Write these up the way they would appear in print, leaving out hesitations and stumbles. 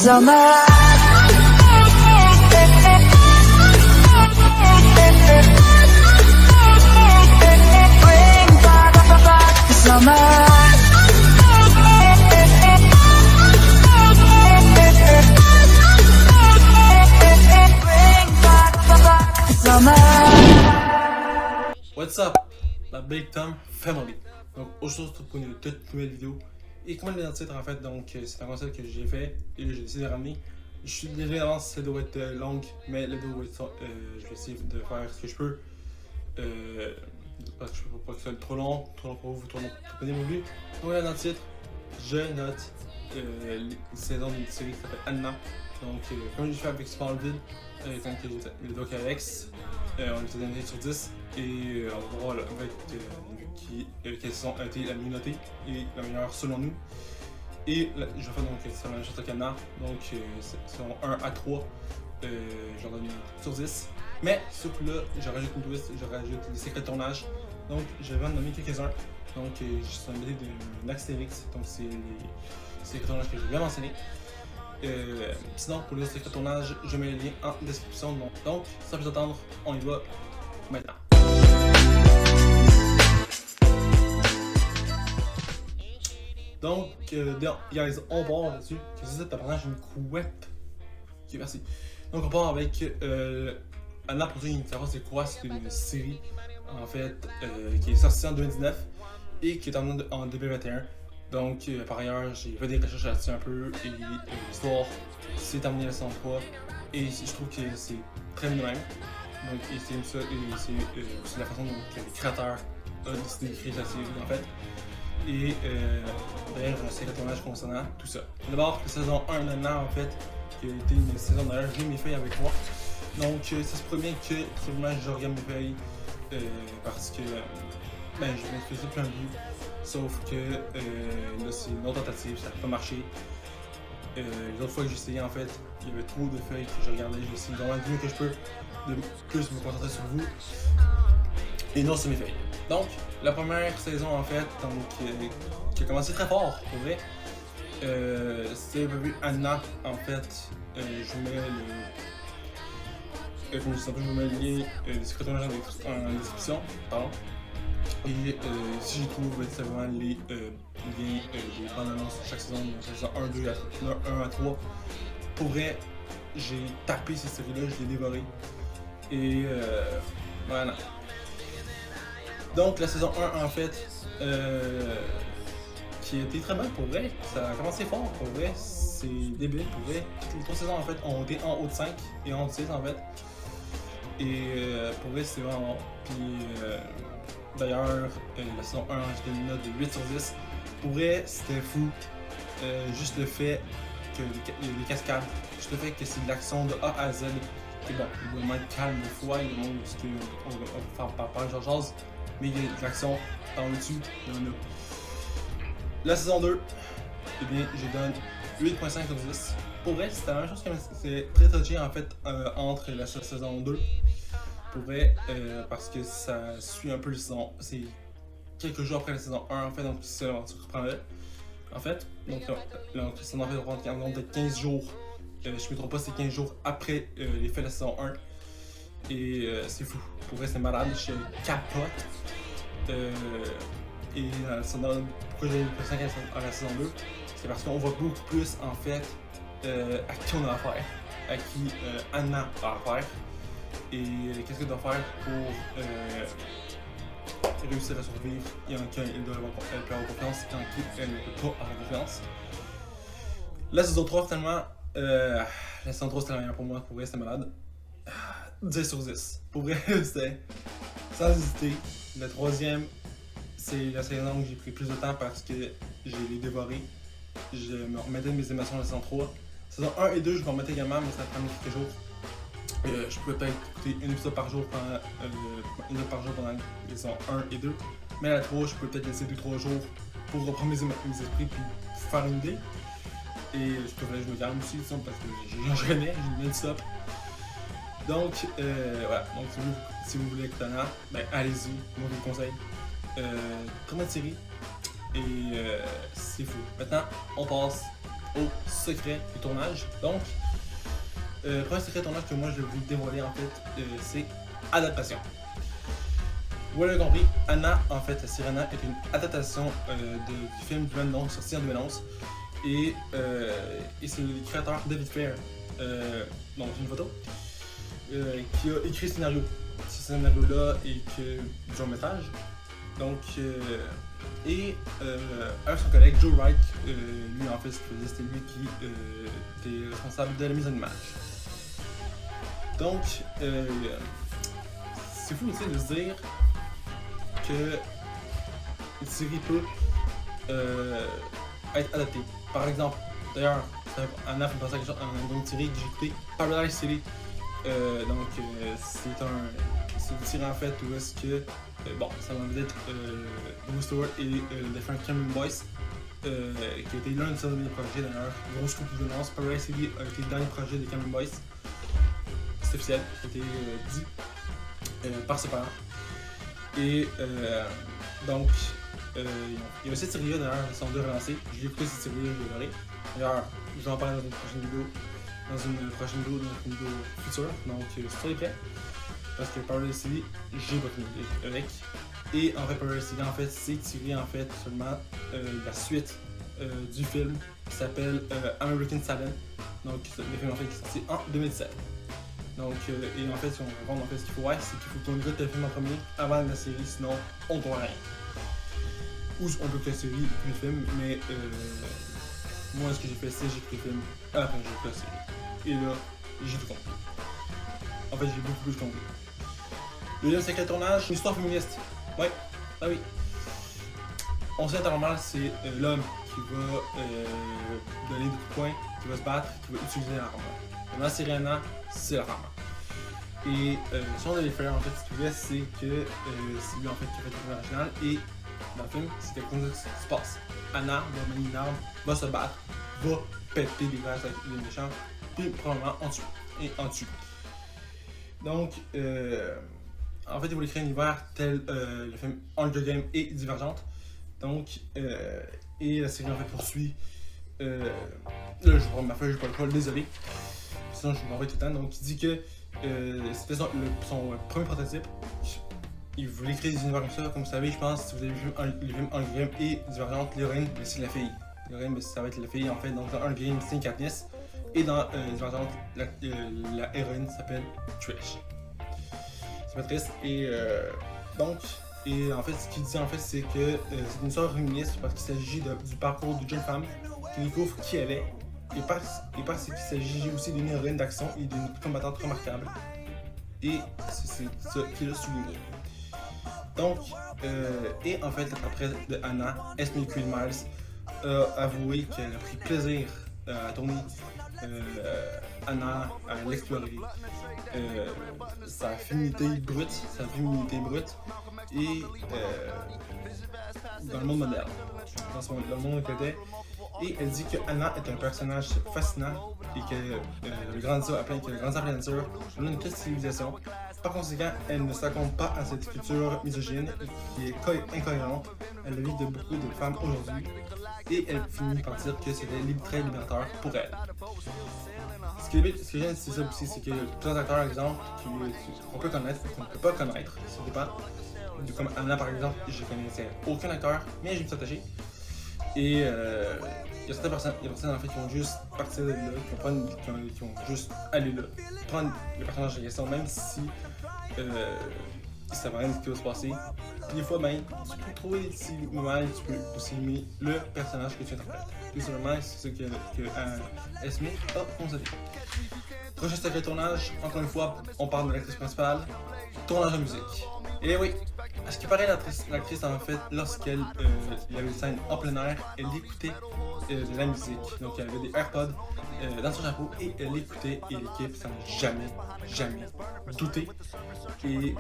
Summer. Bring back the summer. What's up, la Big Tom Family. Donc aujourd'hui on se retrouve pour une toute nouvelle vidéo. Et comment le titre en fait, donc c'est un concept que j'ai fait et j'ai décidé de ramener. Je suis désolé d'avance, ça doit être longue, mais le vidéo je vais essayer de faire ce que je peux. Parce que je peux pas que ça soit trop long pour vous, trop long pour connaître mon but. Donc là dans le titre, je note une saison d'une série qui s'appelle Anna. Donc comme j'ai fait avec Smallville, quand j'ai fait le doc Alex, on était donné sur 10 et on va voir quelles sont été la mieux notée et la meilleure selon nous. Et là, je vais faire donc c'est la même chose au Canada, donc selon 1 à 3, j'en donne sur 10. Mais ce coup-là, je rajoute une twist, je rajoute des secrets de tournage. Donc je vais en nommer quelques-uns. Donc je suis en mode d'un Astérix, donc c'est les secrets de tournage que je vais mentionner. Sinon, pour les secrets de tournage, je mets les liens en description. Donc, sans plus attendre, on y va maintenant. Donc, guys, on part là-dessus. Qu'est-ce que c'est? Apparemment, j'ai une couette. Ok, merci. Donc, on part avec Anna. Pour ceux qui ne savent pas c'est quoi, c'est une série en fait qui est sortie en 2019 et qui est en 2021. Donc, par ailleurs, j'ai fait des recherches là-dessus un peu et l'histoire s'est terminée la saison 3 et je trouve que c'est très bien même. Donc, c'est la façon dont le créateur a décidé d'écrire la série en fait. Et d'ailleurs, c'est le tournage concernant tout ça. D'abord, la saison 1 maintenant en fait, qui a été une saison d'ailleurs, j'ai mes feuilles avec moi. Donc, ça se promet que c'est vraiment je regarde mes feuilles parce que je m'excuse plein de vues. Sauf que là c'est une autre tentative, ça n'a pas marché. Les autres fois que j'ai essayé en fait, il y avait trop de feuilles que je regardais, j'ai essayé vraiment du mieux que je peux de plus me concentrer sur vous. Et non, c'est mes feuilles. Donc, la première saison en fait, donc, qui a commencé très fort pour vrai. C'est vu Anna en fait, je vous mets le. Comme je disais, je vous mets le lien des secrets de tournage en description. Pardon. Et si j'y trouve c'est vraiment les liens des bandes annonces de chaque saison, donc saison 1, 2, 1 à 3. Pour vrai, j'ai tapé ces séries-là, je les ai dévorées. Et voilà. Donc la saison 1 en fait, qui a été très bonne pour vrai, ça a commencé fort pour vrai, c'est débile pour vrai. Toutes les 3 saisons en fait ont été en haut de 5 et en haut de 6 en fait. Et pour vrai c'était vraiment bon. Puis d'ailleurs, la saison 1, j'ai donné une note de 8 sur 10. Pour vrai, c'était fou. Juste le fait que les cascades, juste le fait que c'est de l'action de A à Z. Et bon, il va être calme des fois, il y a des moments où on va faire parler George, mais il y a de l'action dans le dessus, il y en a. La saison 2, eh bien, je donne 8.5 sur 10. Pour vrai, c'était la même chose que c'est très touché en fait entre la saison 2. Pour vrai, parce que ça suit un peu la saison. C'est quelques jours après la saison 1 en fait, donc ça on se reprend là. En fait, donc la saison en fait va prendre environ de 15 jours. Je me trompe pas, c'est 15 jours après les faits de la saison 1. Et c'est fou. Pour vrai, c'est malade, je capote. Et pourquoi j'ai eu 5 à la saison 2, c'est parce qu'on voit beaucoup plus en fait à qui on a affaire, à qui Anna a affaire. Et qu'est-ce qu'elle doit faire pour réussir à survivre et en qui elle peut avoir confiance et en qui elle ne peut pas avoir confiance. La saison 3 finalement, la saison 3 c'était la meilleure pour moi, pour vrai c'était malade. 10 sur 10. Pour vrai c'était sans hésiter. La troisième, c'est la saison où j'ai pris plus de temps parce que j'ai les dévoré. Je me remettais de mes émotions de la saison 3. Saison 1 et 2 je me remettais également mais ça prend quelques jours. Je pouvais peut-être écouter un épisode par jour pendant les saisons 1 et 2. Mais à la 3, je peux peut-être laisser 2-3 jours pour reprendre mes esprits puis faire une idée. Et je préfère que je me calme aussi parce que j'en connais, j'ai une non-stop. Donc voilà, donc si vous voulez écouter Anna, ben allez-y, moi je vous le conseille. Très bonne série et c'est fou. Maintenant, on passe au secret du tournage. Donc, le premier secret de tournage que moi je vais vous dévoiler en fait, c'est adaptation. Vous l'avez compris, Anna, en fait, la Sirena est une adaptation du film du même nom sorti en 2011. Et c'est le créateur David Fair, donc une photo, qui a écrit le scénario. Ce scénario-là est que du long métrage. Donc, avec son collègue Joe Wright, lui en fait, c'était lui qui était responsable de la mise en image. Donc, c'est fou aussi de se dire que une série peut être adaptée. Par exemple, d'ailleurs, Anna fait penser à une série que j'ai écoutée, Paradise City. C'est une série en fait où est-ce que ça va être Bruce Stewart et les frères Cameron Boyce, qui a été l'un de ses derniers projets d'ailleurs. Grosse coupe de violence. Paradise City a été le dernier projet de Cameron Boyce. C'est officiel, ça a été dit par ses parents. Et donc, il y a cette série-là d'ailleurs, ils sont deux relancés. J'ai écouté cette série-là, je l'ai adoré. D'ailleurs, je vais en parler dans une prochaine vidéo. Dans une prochaine vidéo future. Donc, soyez prêts. Parce que Paradise City, j'ai pas fini avec. Et en fait, Paradise City, en fait, c'est tiré en fait seulement la suite du film qui s'appelle American Silent. Donc, le film en fait qui est sorti en 2017. Donc, et en fait, si on raconte en fait ce qu'il faut voir, c'est qu'il faut qu'on écoute le film en premier avant la série, sinon on ne voit rien. Ou on peut que la série puis le film, mais moi ce que j'ai fait, c'est j'ai écouté le film après j'ai écouté la série. Et là, j'ai tout compris. En fait, j'ai beaucoup plus compris. Le deuxième secret de tournage, une histoire féministe. Ouais, ah oui. On sait normal, c'est l'homme qui va donner des coups de poing, qui va se battre, qui va utiliser l'arme. Dans la série Anna, c'est l'arme. Et si on devait faire, en fait, ce qu'il y a, c'est que c'est lui en fait qui a fait le film original. Et dans le film, c'est quelque chose qui se passe. Anna va manier une arme, va se battre, va péter des glaces avec les méchants, puis probablement en tue. Donc, en fait, il voulait créer un univers tel le film Hunger Games et Divergente. Donc, et la série en fait poursuit. Là, je vais prendre ma feuille, je vais pas le choix, désolé. Sinon, je m'en vais tout le temps. Donc, il dit que c'était son premier prototype. Il voulait créer des univers comme ça. Comme vous savez, je pense, si vous avez vu les films Hunger Games et Divergente, l'héroïne, c'est la fille. L'héroïne, ça va être la fille en fait. Donc, dans Hunger Games, c'est Katniss. Et dans Divergente, la héroïne s'appelle Trish. C'est pas triste. Et donc, et en fait, ce qu'il dit en fait, c'est que c'est une histoire féministe parce qu'il s'agit du parcours d'une jeune femme qui découvre qui elle est. Et parce qu'il s'agit aussi d'une héroïne d'action et d'une combattante remarquable. Et c'est ça qu'il a souligné. Donc, et en fait, après de Anna, Esme Queen Miles a avoué qu'elle a pris plaisir à tourner Anna, à l'explorer sa féminité brute, et dans le monde moderne, dans le monde qu'elle était. Et elle dit que Anna est un personnage fascinant et qu'elle grandit à plein nature, loin de toute civilisation. Par conséquent, elle ne s'accomple pas à cette culture misogyne qui est incohérente à la vie de beaucoup de femmes aujourd'hui. Et elle finit par dire que c'était très libérateur pour elle. Ce que j'aime, c'est ça aussi, c'est que plusieurs acteurs, par exemple, qu'on peut connaître, qu'on ne peut pas connaître, ça dépend. Comme Anna, par exemple, je ne connaissais aucun acteur, mais je me suis attaché. Et il y a certaines personnes en fait qui vont juste partir de là, qui vont juste aller là, prendre le personnage en question, même si ça va rien de ce qui va se passer. Puis des fois, ben, tu peux trouver des petits moments et tu peux aussi aimer le personnage que tu interprètes. Tout simplement, c'est ce que Esme a constaté. Prochain secret de tournage, encore une fois, on parle de l'actrice principale, tournage de musique. Et oui, à ce qui paraît, l'actrice en fait, lorsqu'elle y avait une scène en plein air, elle écoutait de la musique. Donc elle avait des AirPods dans son chapeau et elle écoutait, et l'équipe s'en a jamais douté. Et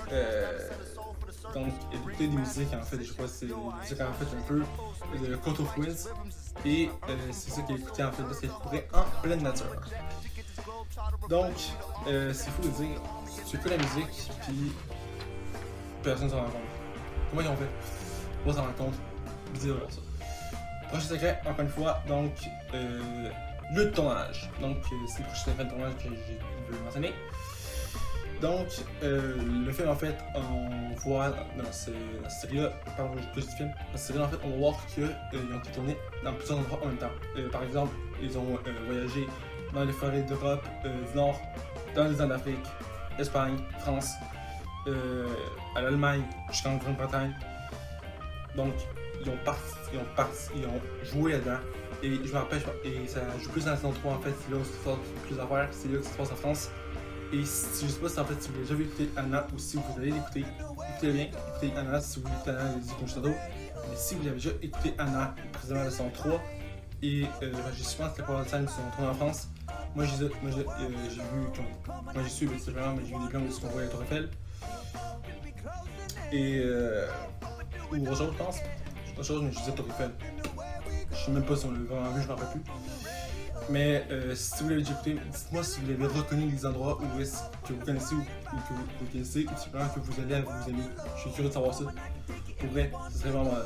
donc elle écoutait des musiques en fait, je crois que c'est des musiques en fait un peu de Coat of Winds. Et c'est ça qu'elle écoutait en fait lorsqu'elle courait en pleine nature. Donc c'est fou de dire, tu écoutes la musique puis personne ne s'en rend compte. Comment ils ont fait? Moi, ça rend compte. Dis voir ça. Prochain secret, encore une fois, donc le tournage. Donc c'est le prochain secret de tournage que j'ai voulu mentionner. Donc le film en fait, on voit dans cette série-là, pardon, je dis film, dans cette série en fait, on va voir qu'ils ont été tournés dans plusieurs endroits en même temps. Par exemple, ils ont voyagé dans les forêts d'Europe du Nord, dans les îles d'Afrique, Espagne, France, à l'Allemagne, jusqu'en Grande-Bretagne. Donc, ils ont joué là-dedans. Et je me rappelle, et ça joue plus dans la saison 3 en fait, c'est là où ça sort plus d'affaires, c'est là que ça se passe en France. Et si, je sais pas si en fait si vous avez déjà vu écouter Anna ou si vous allez l'écouter, écoutez bien, écoutez Anna si vous voulez écouter Anna, allez-y comme Shadow. Mais si vous avez déjà écouté Anna, précisément la saison 3, et j'ai souvent c'était pour la scène qui sont tournés en France. Moi j'ai vu, moi j'ai su, c'est vraiment, mais j'ai vu des plans où on voyait la Tour Eiffel. Et ou autre chose, je pense. Autre chose, mais je disais Tour Eiffel. Je sais même pas si on l'a vraiment vu, je m'en rappelle plus. Mais si vous l'avez déjà écouté, dites-moi si vous avez reconnu les endroits où est-ce que vous connaissez ou que vous connaissez ou simplement que vous allez avec vos amis. Je suis curieux de savoir ça. Pour vrai, ce serait vraiment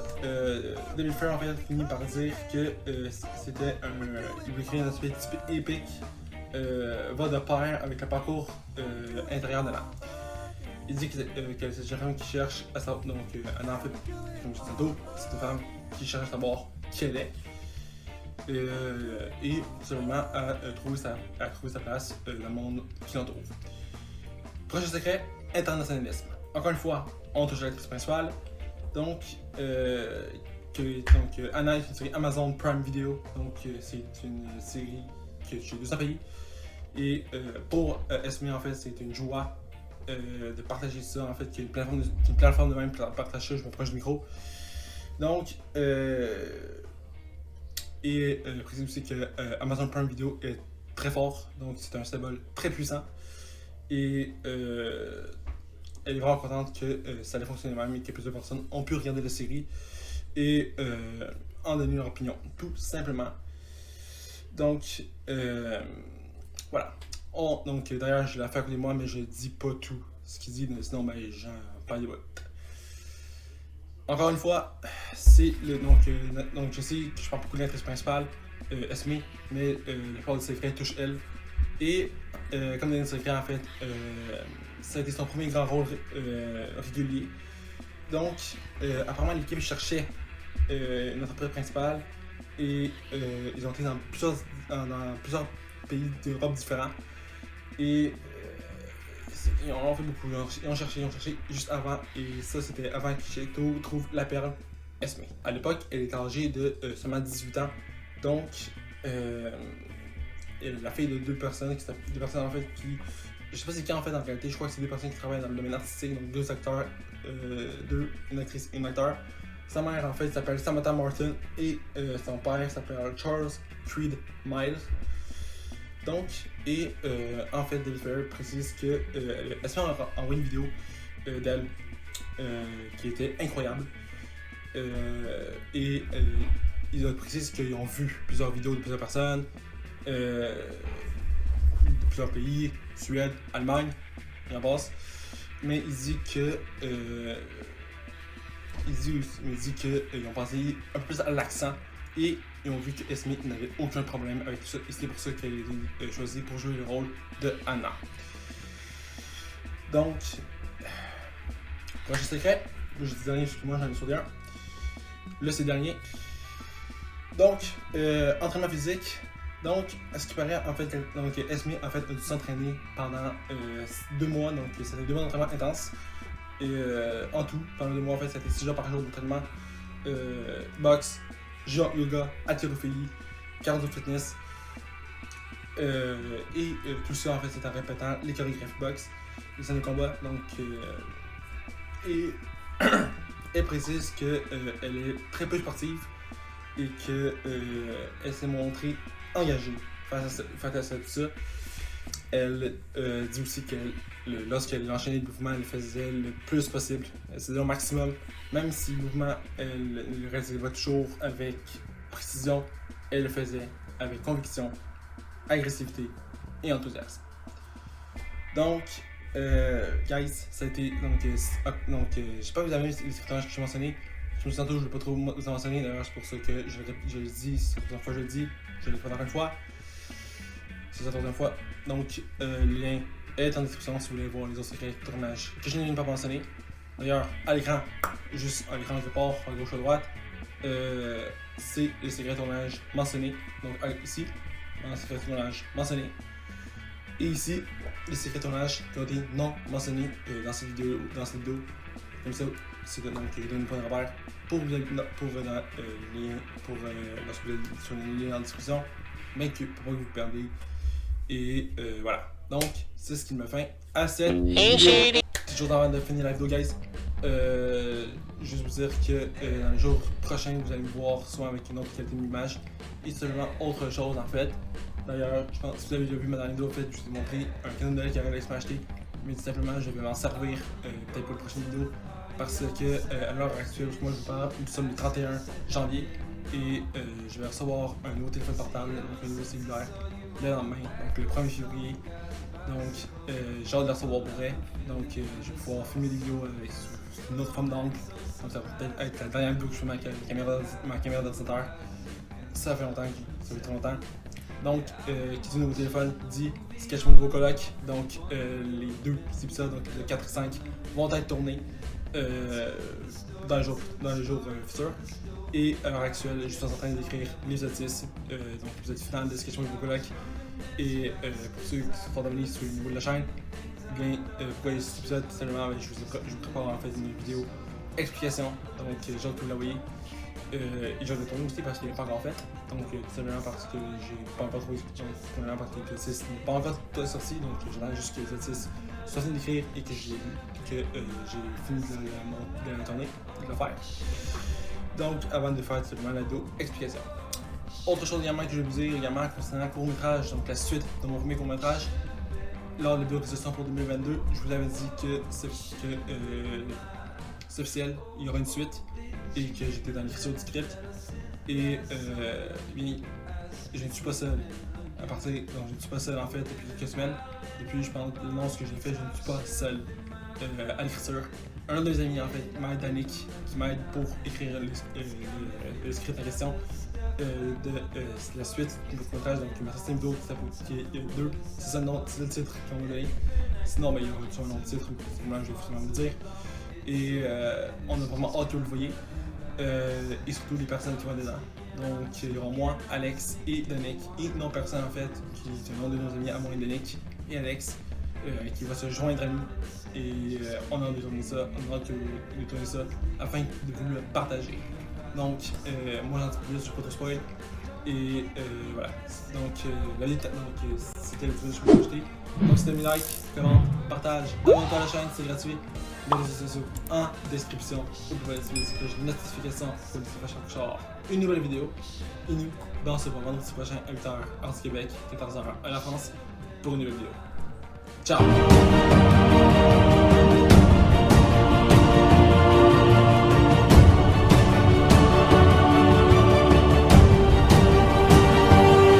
David Fair en fait finit par dire que c'était il voulait créer un aspect type épique va de pair avec le parcours intérieur de l'âme. Il dit que c'est une femme qui cherche à savoir, donc Anna en fait, comme je disais tantôt, c'est une femme qui cherche à savoir qui elle est. Et seulement à trouver sa place dans le monde qui l'entoure. Prochain secret, internationalisme. Encore une fois, on touche à l'actrice principale. Donc, Anna est une série Amazon Prime Video. Donc, c'est une série qui est chez 200 pays. Et pour Esme, en fait, c'est une joie de partager ça. En fait, qu'il y a une plateforme de même pour partager ça. Je m'approche du micro. Donc, et précise aussi que Amazon Prime Video est très fort, donc c'est un symbole très puissant. Et elle est vraiment contente que ça allait fonctionner même et que plusieurs personnes ont pu regarder la série et en donner leur opinion, tout simplement. Donc, voilà. Donc, d'ailleurs, je l'ai fait à côté de moi, mais je dis pas tout ce qu'il dit, sinon, ben, j'en parle des bouts. Encore une fois, c'est le. Donc, je sais que je parle beaucoup de l'actrice principale, Esme, mais le plupart des secrets touche elle. Et comme dans les secrets, en fait, ça a été son premier grand rôle régulier. Donc, apparemment, l'équipe cherchait une interprète principale et ils ont été dans plusieurs pays d'Europe différents. Et ils ont fait beaucoup, ils ont cherché juste avant, et ça c'était avant qu'Ichito trouve la perle Esme. À l'époque, elle est âgée de seulement 18 ans, donc la fille de deux personnes en fait qui, je sais pas c'est qui en fait en réalité, je crois que c'est deux personnes qui travaillent dans le domaine artistique, donc deux acteurs, une actrice et un acteur. Sa mère en fait s'appelle Samantha Martin et son père s'appelle Charles Creed Miles. Donc, et en fait, David Fair précise que Esme a envoyé une vidéo d'elle qui était incroyable. Et ils précisent qu'ils ont vu plusieurs vidéos de plusieurs personnes, plusieurs pays, Suède, Allemagne, et en passe. Mais il dit que ils ont pensé un peu plus à l'accent et ils ont vu que Esme n'avait aucun problème avec tout ça, et c'est pour ça qu'elle a été choisie pour jouer le rôle de Anna. Donc, prochain secret, je dis dernier parce que moi j'en ai sauté un. Là c'est le dernier. Donc, entraînement physique. Donc, à ce qui paraît, en fait, Esme en fait, a dû s'entraîner pendant 2 mois, donc c'était 2 mois d'entraînement intense. Et en tout, pendant 2 mois, en fait, c'était 6 jours par jour d'entraînement. Boxe, yoga, haltérophilie, cardio fitness. Et tout ça, en fait, c'est en répétant les chorégraphies boxe, les scènes de combat. Donc, et elle précise qu'elle est très peu sportive et qu'elle s'est montrée engagée face à tout ça. Elle dit aussi que lorsqu'elle enchaînait le mouvement, elle faisait le plus possible. Elle faisait au maximum, même si le mouvement, elle le réalisait toujours avec précision, elle le faisait avec conviction, agressivité et enthousiasme. Donc, guys, ça a été. Donc, je sais pas si vous avez vu les personnages que j'ai mentionnés. Je me suis tantôt, je ne l'ai pas trop vous mentionner, d'ailleurs, c'est pour ça que je le dis, c'est la première fois que je le dis, je le dis pas encore une fois. C'est la troisième fois. Donc, le lien est en description si vous voulez voir les autres secrets de tournage que je n'ai pas mentionné. D'ailleurs, à l'écran, juste à l'écran quelque part, à gauche à droite, c'est les secrets de tournage mentionnés. Donc, ici, les secrets de tournage mentionnés. Et ici, les secrets de tournage qui ont été non mentionnés dans cette vidéo. Comme ça, c'est donc donne point de repère pour le lien, lorsque vous êtes sur le lien en description, mais pour pas que vous perdiez. Et voilà. Donc, c'est ce qui me fait à cette vidéo. C'est toujours avant de finir la vidéo, guys. Juste vous dire que dans les jours prochains, vous allez me voir soit avec une autre qualité d'image et seulement autre chose en fait. D'ailleurs, je pense que si vous avez déjà vu ma dernière vidéo, en fait, je vous ai montré un canon de lait qui arrive à m'acheter. Mais tout simplement, je vais m'en servir peut-être pour la prochaine vidéo. Parce que à l'heure actuelle, moi je vous parle, nous sommes le 31 janvier et je vais recevoir un nouveau téléphone portable, donc un nouveau cellulaire, le lendemain, donc le 1er février. Donc j'ai hâte de le recevoir pour vrai. Donc je vais pouvoir filmer des vidéos avec une autre forme d'angle. Donc ça va peut-être être la dernière vidéo que je fais ma caméra d'ordinateur. Ça fait longtemps, ça fait très longtemps. Donc, qui dit nouveau téléphone dit sketch mon nouveau coloc. Donc, les deux épisodes, donc le 4 et 5, vont être tournés dans les jours futurs. Et à l'heure actuelle, je suis en train d'écrire l'épisode 6, donc l'épisode final de sketch mon nouveau coloc. Et pour ceux qui sont abonnés sur le niveau de la chaîne, bien, pourquoi cet épisode, seulement, je vous prépare en fait une vidéo explication. Donc, j'ai hâte que vous la voyez. Et je vais le tourner aussi parce qu'il n'est pas encore fait. Donc, tout simplement parce que j'ai pas encore trouvé premièrement parce que l'épisode 6 n'est pas encore sorti. Donc, j'attends juste que l'épisode 6 soit fini d'écrire et que j'ai fini de la tourner, de le faire. Donc, avant de faire tout simplement la vidéo explication. Autre chose également que je vais vous dire également concernant le court-métrage, donc la suite de mon premier court-métrage. Lors de la vidéo de pour 2022, je vous avais dit que c'est officiel, il y aura une suite. Et que j'étais dans l'écriture du script. Et bien, je ne suis pas seul. Donc, je ne suis pas seul en fait depuis quelques semaines. Depuis, je pense, l'annonce que j'ai fait, je ne suis pas seul à l'écriture. Un de mes amis en fait m'aide, Danick, qui m'aide pour écrire le script en question de la suite du court-métrage. Donc, il m'a sorti une vidéo qui est 2. C'est ça le titre qu'on va donner. Sinon, ben, il y aura toujours un autre titre, je vais finalement vous dire. Et on a vraiment hâte que vous le voyez. Et surtout les personnes qui vont dedans. Donc il y aura moi, Alex et Danick, et non personne en fait, qui est un nom de nos amis à moi et Danick et Alex, qui va se joindre à nous. Et on a hâte de tourner ça, afin de vous le partager. Donc moi j'en dis plus, je suis pas trop spoil. Et voilà. Donc c'était le truc que je voulais ajouter. Donc c'était mes likes, commente, partage, abonne-toi à la chaîne, c'est gratuit. Les réseaux sociaux en description. Vous pouvez activer les cloches de notification pour les prochains prochains une nouvelle vidéo. Et nous, on se voit vendredi prochain à 8h heure du Québec, 14h à la France pour une nouvelle vidéo. Ciao!